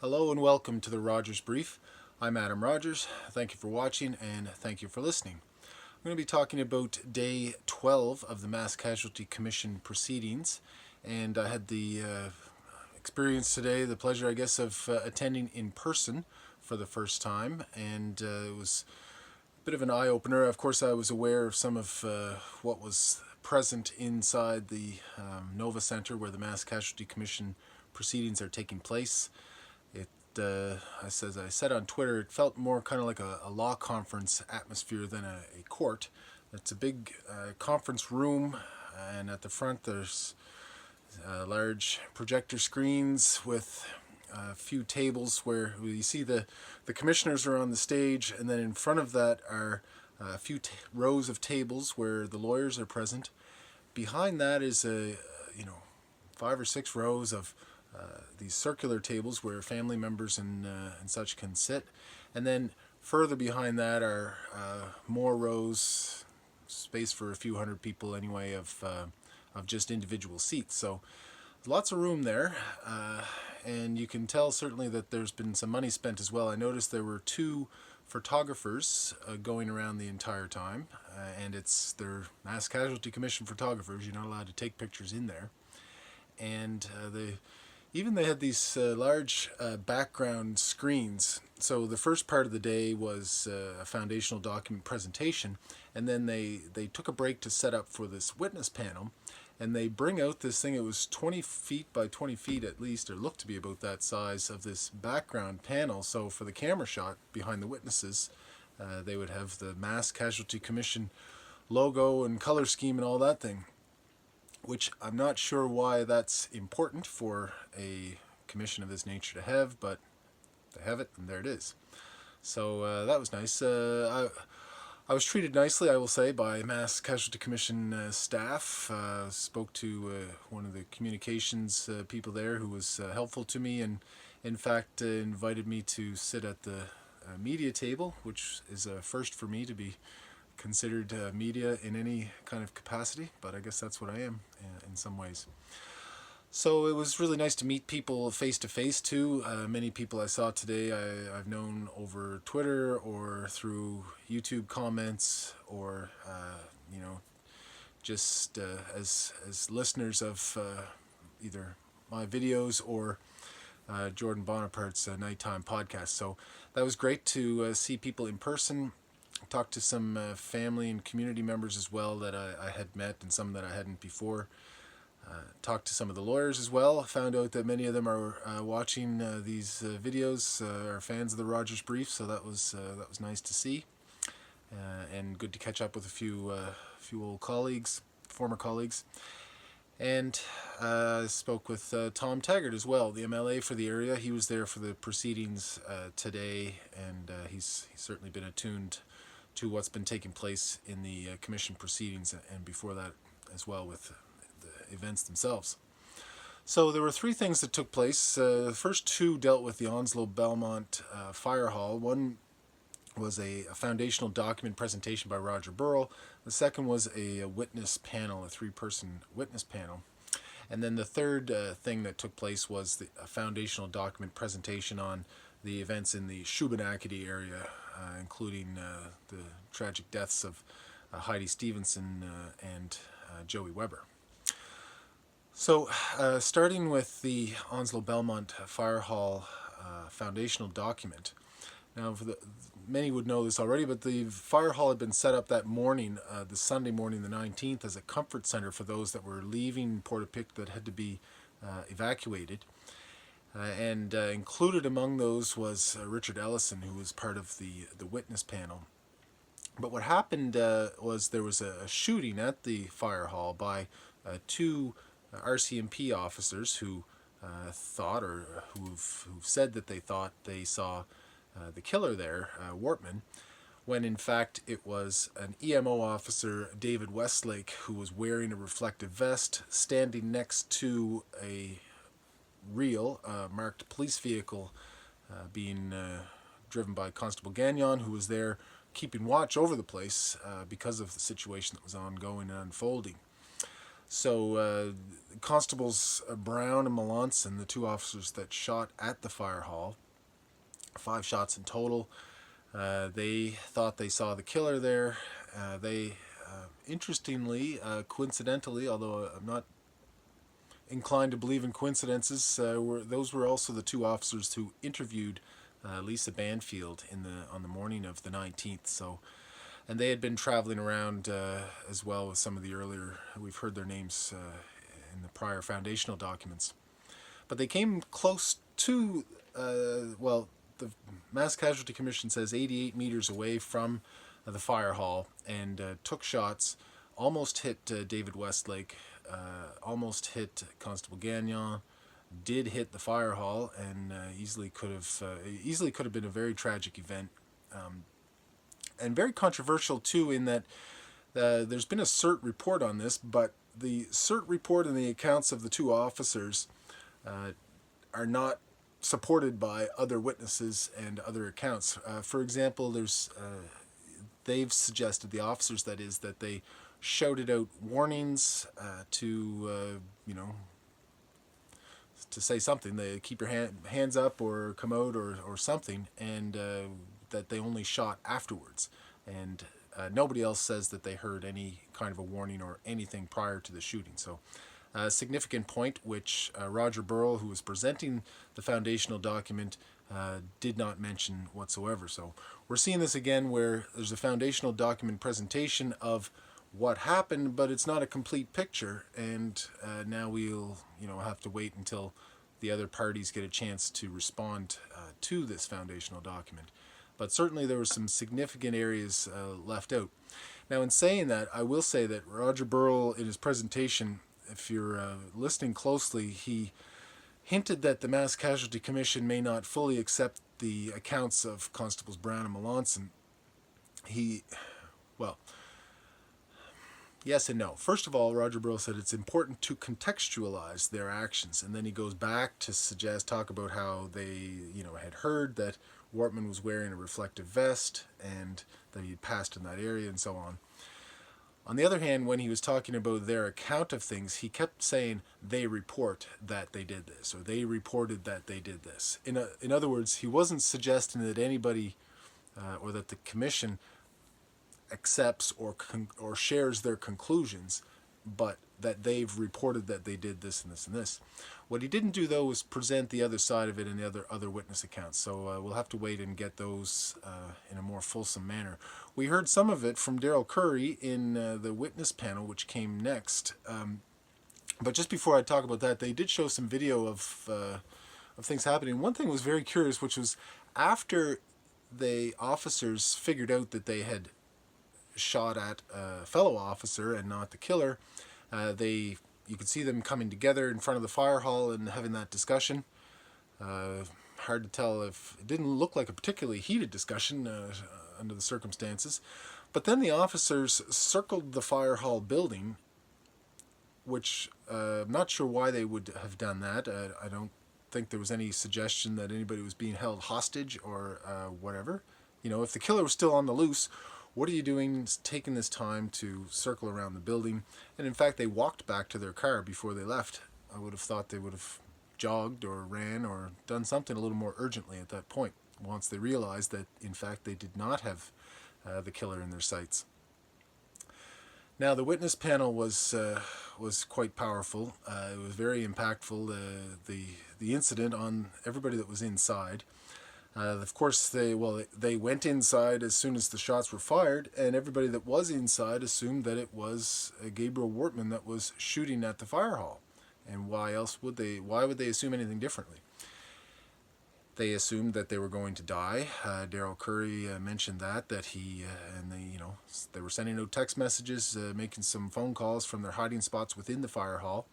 Hello and welcome to the Rogers Brief. I'm Adam Rogers. Thank you for watching and thank you for listening. I'm going to be talking about Day 12 of the Mass Casualty Commission proceedings, and I had the experience today, the pleasure, I guess, of attending in person for the first time, and it was a bit of an eye-opener. Of course, I was aware of some of what was present inside the Nova Centre where the Mass Casualty Commission proceedings are taking place. As I said on Twitter, it felt more kind of like a law conference atmosphere than a court. It's a big conference room, and at the front there's large projector screens with a few tables where you see the commissioners are on the stage, and then in front of that are a few rows of tables where the lawyers are present. Behind that is 5 or 6 rows of these circular tables where family members and such can sit, and then further behind that are more rows, space for a few hundred people anyway, of just individual seats. So lots of room there, and you can tell certainly that there's been some money spent as well. I noticed there were 2 photographers going around the entire time, and they're Mass Casualty Commission photographers. You're not allowed to take pictures in there, and they had these large background screens. So the first part of the day was a foundational document presentation, and then they took a break to set up for this witness panel, and they bring out this thing. It was 20 feet by 20 feet at least, or looked to be about that size, of this background panel. So for the camera shot behind the witnesses, they would have the Mass Casualty Commission logo and color scheme and all that thing, which I'm not sure why that's important for a commission of this nature to have, but they have it, and there it is. So that was nice. I was treated nicely, I will say, by Mass Casualty Commission staff. Spoke to one of the communications people there who was helpful to me, and in fact invited me to sit at the media table, which is a first for me to be considered media in any kind of capacity, but I guess that's what I am in some ways. So it was really nice to meet people face to face too. Many people I saw today I've known over Twitter or through YouTube comments, or just as listeners of either my videos or Jordan Bonaparte's nighttime podcast. So that was great to see people in person. Talked to some family and community members as well that I had met, and some that I hadn't before. Talked to some of the lawyers as well. Found out that many of them are watching these videos, are fans of the Rogers Brief, so that was nice to see, and good to catch up with a few old colleagues, former colleagues. And spoke with Tom Taggart as well, the MLA for the area. He was there for the proceedings today, and he's certainly been attuned to what's been taking place in the commission proceedings, and before that as well with the events themselves. So there were 3 things that took place. The first 2 dealt with the Onslow Belmont Fire Hall. One was a foundational document presentation by Roger Burrell. The second was a witness panel, a 3-person witness panel. And then the third thing that took place was a foundational document presentation on the events in the Shubenacadie area, including the tragic deaths of Heidi Stevenson and Joey Weber. So starting with the Onslow Belmont Fire Hall foundational document. Now, many would know this already, but the fire hall had been set up that morning, the Sunday morning, the 19th, as a comfort center for those that were leaving Port-au-Pic that had to be evacuated. And included among those was Richard Ellison, who was part of the witness panel. But what happened was there was a shooting at the fire hall by 2 RCMP officers who thought, or who've said that they thought they saw the killer there, Wortman, when in fact it was an EMO officer, David Westlake, who was wearing a reflective vest, standing next to a real marked police vehicle being driven by Constable Gagnon, who was there keeping watch over the place because of the situation that was ongoing and unfolding. So Constables Brown and Melanson, the two officers that shot at the fire hall, 5 shots in total, they thought they saw the killer there. They, interestingly, coincidentally, although I'm not inclined to believe in coincidences, those were also the 2 officers who interviewed Lisa Banfield on the morning of the 19th. So, and they had been traveling around as well with some of the earlier. We've heard their names in the prior foundational documents, but they came close to. The Mass Casualty Commission says 88 meters away from the fire hall, and took shots, almost hit David Westlake, almost hit Constable Gagnon, did hit the fire hall, and easily could have been a very tragic event, and very controversial too, in that there's been a CERT report on this, but the CERT report and the accounts of the 2 officers are not supported by other witnesses and other accounts. For example, they've suggested, the officers that is, that they shouted out warnings to say something. They keep your hands up or come out or something, and that they only shot afterwards. And nobody else says that they heard any kind of a warning or anything prior to the shooting. So a significant point which Roger Burrell, who was presenting the foundational document, did not mention whatsoever. So we're seeing this again where there's a foundational document presentation of what happened, but it's not a complete picture, and now we'll have to wait until the other parties get a chance to respond to this foundational document. But certainly there were some significant areas left out. Now, in saying that, I will say that Roger Burrell, in his presentation, if you're listening closely, he hinted that the Mass Casualty Commission may not fully accept the accounts of Constables Brown and Melanson. Yes and no. First of all, Roger Burrell said it's important to contextualize their actions, and then he goes back to talk about how they, had heard that Wortman was wearing a reflective vest and that he had passed in that area and so on. On the other hand, when he was talking about their account of things, he kept saying they report that they did this, or they reported that they did this. In other words, he wasn't suggesting that anybody or that the commission accepts or shares their conclusions, but that they've reported that they did this and this and this. What he didn't do, though, was present the other side of it in the other witness accounts. So we'll have to wait and get those in a more fulsome manner. We heard some of it from Darrell Currie in the witness panel, which came next. But just before I talk about that, they did show some video of things happening. One thing was very curious, which was after the officers figured out that they had shot at a fellow officer and not the killer, you could see them coming together in front of the fire hall and having that discussion. Hard to tell, if it didn't look like a particularly heated discussion under the circumstances. But then the officers circled the fire hall building, which I'm not sure why they would have done that. I don't think there was any suggestion that anybody was being held hostage or whatever. If the killer was still on the loose, what are you doing taking this time to circle around the building? And in fact, they walked back to their car before they left. I would have thought they would have jogged or ran or done something a little more urgently at that point, once they realized that, in fact, they did not have the killer in their sights. Now, the witness panel was quite powerful. It was very impactful, the incident on everybody that was inside. Of course, they went inside as soon as the shots were fired, and everybody that was inside assumed that it was Gabriel Wortman that was shooting at the fire hall. And why would they assume anything differently? They assumed that they were going to die. Darrell Currie mentioned that they were sending out text messages, making some phone calls from their hiding spots within the fire hall.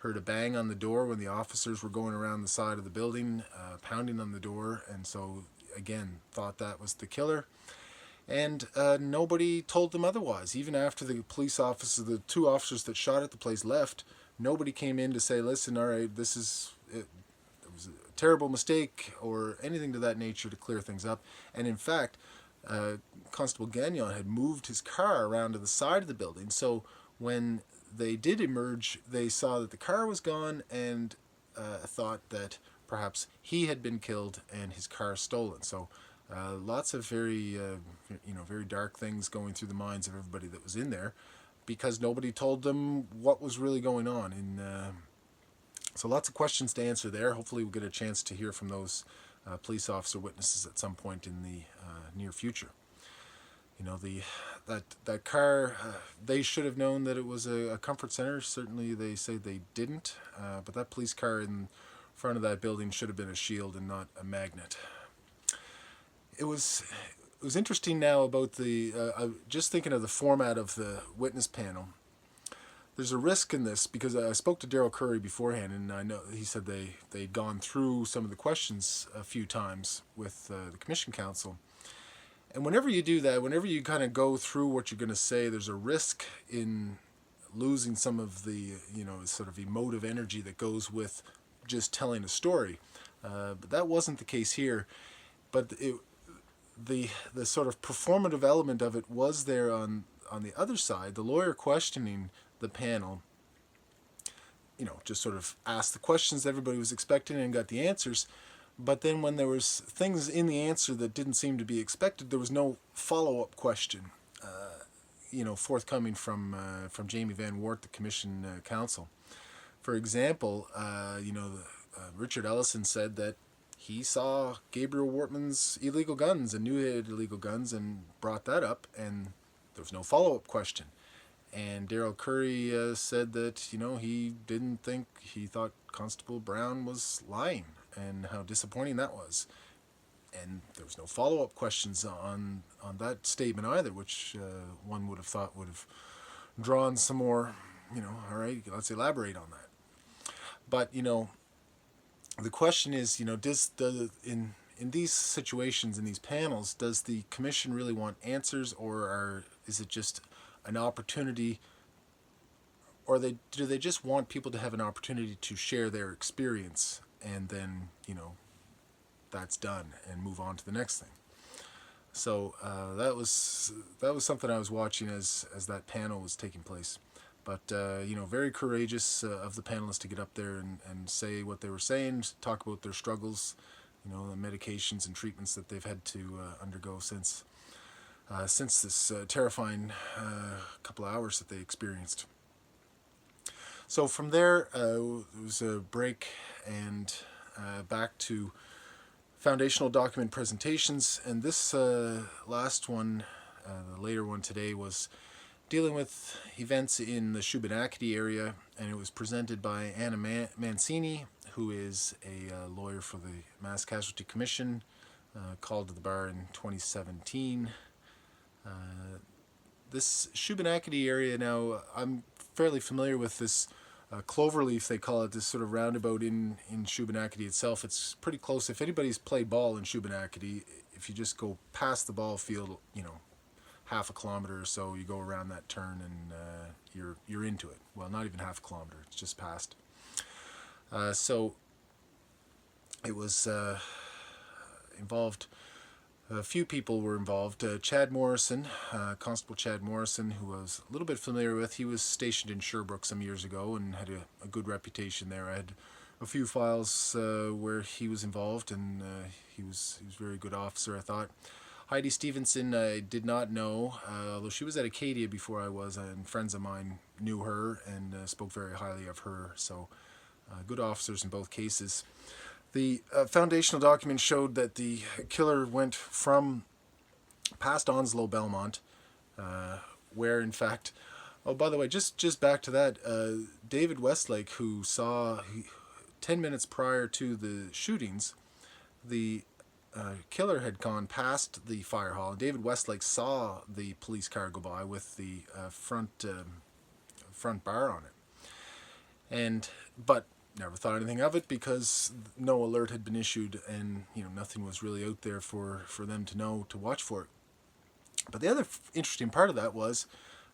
Heard a bang on the door when the officers were going around the side of the building, pounding on the door, and so, again, thought that was the killer. And nobody told them otherwise. Even after the police officers, the 2 officers that shot at the place left, nobody came in to say, listen, all right, this is it. It was a terrible mistake or anything to that nature to clear things up. And in fact, Constable Gagnon had moved his car around to the side of the building, so when they did emerge, they saw that the car was gone and thought that perhaps he had been killed and his car stolen. So lots of very very dark things going through the minds of everybody that was in there, because nobody told them what was really going on. So lots of questions to answer there. Hopefully we'll get a chance to hear from those police officer witnesses at some point in the near future. That car, they should have known that it was a comfort center. Certainly they say they didn't, but that police car in front of that building should have been a shield and not a magnet. It was interesting now about just thinking of the format of the witness panel. There's a risk in this, because I spoke to Darrell Currie beforehand, and I know he said they'd gone through some of the questions a few times with the Commission Council. And whenever you do that, whenever you kind of go through what you're going to say, there's a risk in losing some of the sort of emotive energy that goes with just telling a story. But that wasn't the case here. But the sort of performative element of it was there on the other side. The lawyer questioning the panel, just sort of asked the questions that everybody was expecting and got the answers. But then when there was things in the answer that didn't seem to be expected, there was no follow-up question, forthcoming from Jamie Van Wart, the Commission Counsel. For example, Richard Ellison said that he saw Gabriel Wortman's illegal guns and knew he had illegal guns and brought that up, and there was no follow-up question. And Darrell Currie said that, he thought Constable Brown was lying, and how disappointing that was. And there was no follow-up questions on that statement either, which one would have thought would have drawn some more, all right, let's elaborate on that. But, the question is, in these situations, in these panels, does the Commission really want answers, or is it just an opportunity, or do they just want people to have an opportunity to share their experience, and then that's done and move on to the next thing? So that was something I was watching as that panel was taking place. But very courageous of the panelists to get up there and say what they were saying, talk about their struggles, the medications and treatments that they've had to undergo since this terrifying couple of hours that they experienced. So from there, it was a break and back to foundational document presentations. And this last one, the later one today, was dealing with events in the Shubenacadie area, and it was presented by Anna Mancini, who is a lawyer for the Mass Casualty Commission, called to the bar in 2017. This Shubenacadie area, now I'm fairly familiar with this cloverleaf, they call it, this sort of roundabout in Shubenacadie itself. It's pretty close. If anybody's played ball in Shubenacadie, if you just go past the ball field, half a kilometer or so, you go around that turn and you're into it. Well, not even half a kilometer, it's just past. So it was involved, a few people were involved. Chad Morrison, Constable Chad Morrison, who I was a little bit familiar with. He was stationed in Sherbrooke some years ago and had a good reputation there. I had a few files where he was involved, and he was a very good officer, I thought. Heidi Stevenson, I did not know, although she was at Acadia before I was, and friends of mine knew her and spoke very highly of her. So good officers in both cases. The foundational document showed that the killer went from past Onslow Belmont, where in fact, oh, by the way, just back to that, David Westlake, who saw 10 minutes prior to the shootings, the killer had gone past the fire hall, and David Westlake saw the police car go by with the front bar on it, but never thought anything of it because no alert had been issued, and nothing was really out there for them to know to watch for it. But the other interesting part of that was,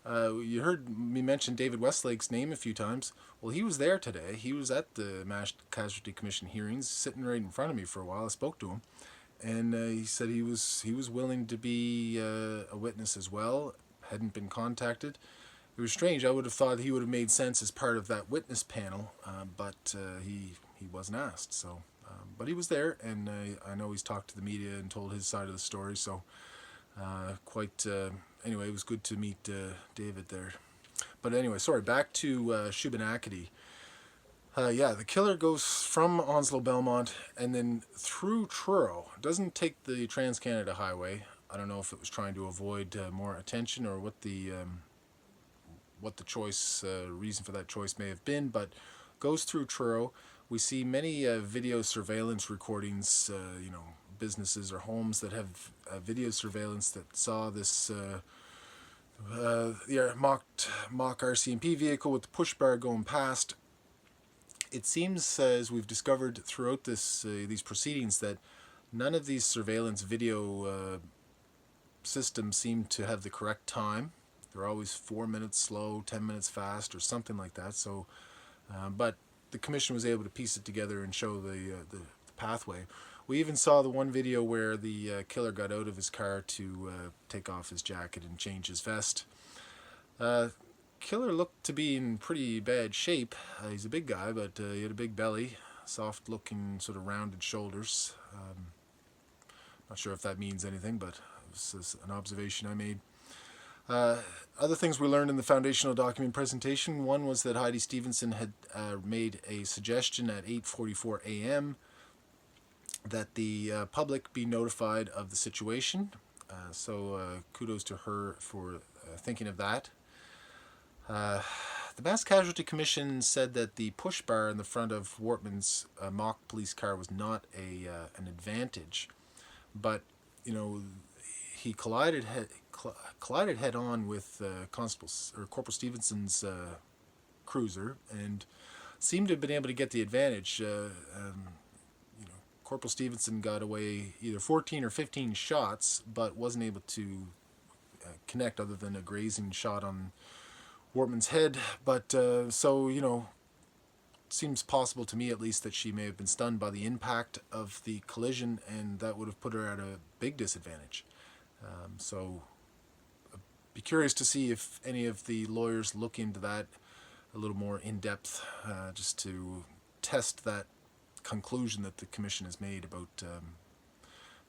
you heard me mention David Westlake's name a few times. Well, he was there today. He was at the Mass Casualty Commission hearings, sitting right in front of me for a while. I spoke to him, and he said he was willing to be a witness as well. Hadn't been contacted, it was strange. I would have thought he would have made sense as part of that witness panel, but he wasn't asked. So, but he was there, and I know he's talked to the media and told his side of the story. So, anyway, it was good to meet David there. But anyway, sorry. Back to Shubenacadie. The killer goes from Onslow Belmont and then through Truro. Doesn't take the Trans-Canada Highway. I don't know if it was trying to avoid more attention or what the choice reason for that choice may have been, but goes through Truro. We see many video surveillance recordings, businesses or homes that have video surveillance that saw this mock RCMP vehicle with the push bar going past. It seems, as we've discovered throughout these proceedings, that none of these surveillance video systems seem to have the correct time. They're always 4 minutes slow, 10 minutes fast, or something like that. So, but the commission was able to piece it together and show the pathway. We even saw the one video where the killer got out of his car to take off his jacket and change his vest. Killer looked to be in pretty bad shape. He's a big guy, but he had a big belly, soft-looking, sort of rounded shoulders. Not sure if that means anything, but this is an observation I made. Other things we learned in the foundational document presentation. One was that Heidi Stevenson had made a suggestion at 8:44 a.m. that the public be notified of the situation. So kudos to her for thinking of that. The Mass Casualty Commission said that the push bar in the front of Wortman's mock police car was not an advantage, but he collided head on with Corporal Stevenson's cruiser and seemed to have been able to get the advantage. Corporal Stevenson got away either 14 or 15 shots, but wasn't able to connect other than a grazing shot on Wortman's head. But seems possible to me at least that she may have been stunned by the impact of the collision, and that would have put her at a big disadvantage. So be curious to see if any of the lawyers look into that a little more in depth, just to test that conclusion that the commission has made about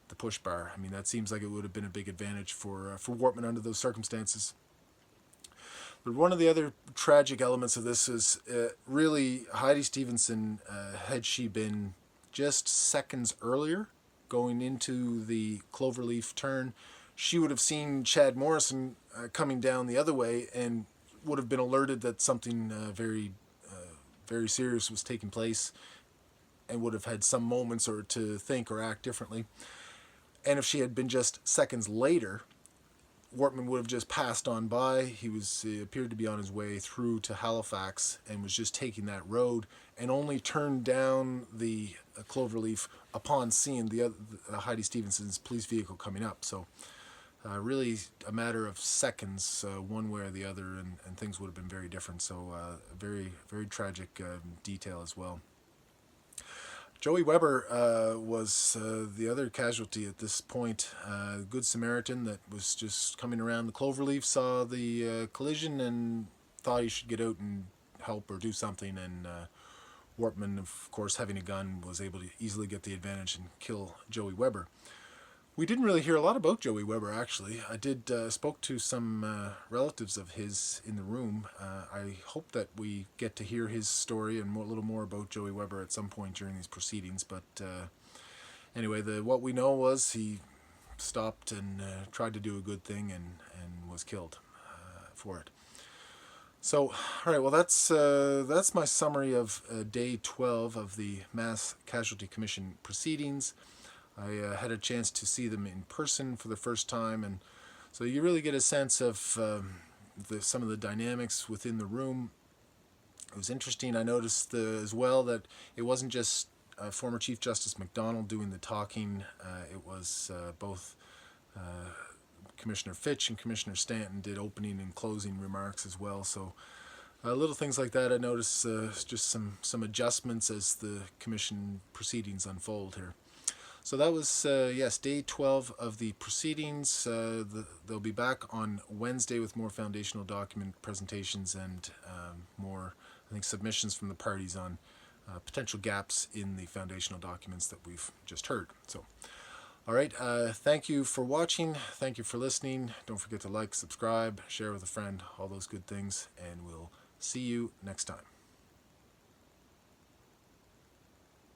the push bar. I mean, that seems like it would have been a big advantage for Wortman under those circumstances. But one of the other tragic elements of this is really Heidi Stevenson, had she been just seconds earlier going into the Cloverleaf turn, she would have seen Chad Morrison coming down the other way and would have been alerted that something very serious was taking place, and would have had some moments or to think or act differently. And if she had been just seconds later, Wortman would have just passed on by. He appeared to be on his way through to Halifax and was just taking that road, and only turned down the Cloverleaf upon seeing the Heidi Stevenson's police vehicle coming up. So really a matter of seconds, one way or the other, and things would have been very different. So very, very tragic detail as well. Joey Weber was the other casualty at this point. Good Samaritan that was just coming around the Cloverleaf, saw the collision and thought he should get out and help or do something. And Wortman, of course, having a gun, was able to easily get the advantage and kill Joey Weber. We didn't really hear a lot about Joey Weber, actually. I did spoke to some relatives of his in the room. I hope that we get to hear his story and a little more about Joey Weber at some point during these proceedings. But anyway, what we know was he stopped and tried to do a good thing and was killed for it. So, all right, well, that's my summary of Day 12 of the Mass Casualty Commission proceedings. I had a chance to see them in person for the first time, and so you really get a sense of some of the dynamics within the room. It was interesting. I noticed as well that it wasn't just former Chief Justice MacDonald doing the talking. It was both Commissioner Fitch and Commissioner Stanton did opening and closing remarks as well. So little things like that I noticed, just some adjustments as the commission proceedings unfold here. So that was, yes, day 12 of the proceedings. They'll be back on Wednesday with more foundational document presentations and more, I think, submissions from the parties on potential gaps in the foundational documents that we've just heard. So, all right, thank you for watching. Thank you for listening. Don't forget to like, subscribe, share with a friend, all those good things, and we'll see you next time.